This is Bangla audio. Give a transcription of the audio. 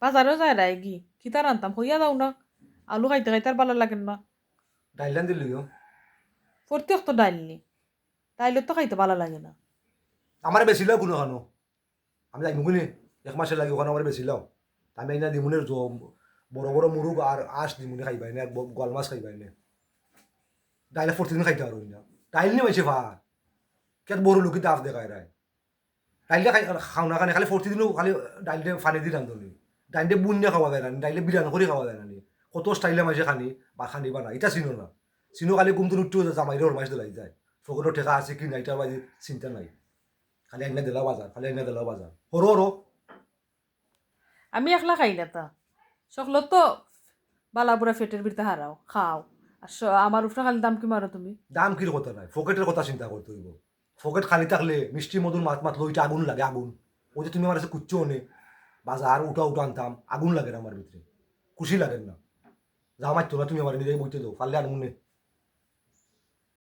বাজারেও যায় রায় গি কিতা রান্তাম হইয়া যাও না আলু খাইতে খাইতে আর ভালো লাগেন না ডাইলান দিলিও প্রত্যেক তো ডাইল নি ডাইলত তো খাইতে ভালো লাগে না আমার বেশি লাও কোনো খানো আমি যাই মুগুনি 1 মাসের লাগে ওখানে আমার বেশি লাও আমি এইনা দিমুনের বড় বড় মুরুগ আর আঁশ দিমুনি খাইবাই না গোয়াল মাছ খাইবাই না ডাইলে প্রতিদিন খাইতে পারো না ডাইল নিয়ে মাইছে ভাত কে বড় লোক দাফ দেখায় রায় ডাইলটা খাও না খালি প্রতিদিনও খালি ডাইলটা ফানি দি রান্ধনি ডাইলটা বুনিয়া খাওয়া যায় না ডাইলে বিরিয়ানি করে খাওয়া যায় না কত স্টাইলে মাইছে খানি বা খানি বা না এটা চিনো না চিনো খালি গুমতুন উঠতেও জামাইরে ওর মাইছ দিলাই যায় ফকরের ঠেকা আছে কি না এটার বাজে চিন্তা নাই খালি আইনা দিলা বাজার খালি আইনা দিলা বাজার হরো হরো আমি একলা খাই না তা সকলত তো বালা বুড়া ফেটের ভিতরে হারাও খাও আর আমার উপরে খালি দাম কি মারো তুমি দাম কির কথা নাই ফকেটের কথা চিন্তা করতে হইব ফকেট খালি থাকলে মিষ্টি মধুর মাত মাত লইটা আগুন লাগে আগুন ওই যে তুমি আমার কাছে কুচ্ছো নে বাজার উঠা উঠা আনতাম আগুন লাগে আমার ভিতরে খুশি লাগে না যা মারতো না তুমি আমার নিজেই বইতে দাও পারলে আর মনে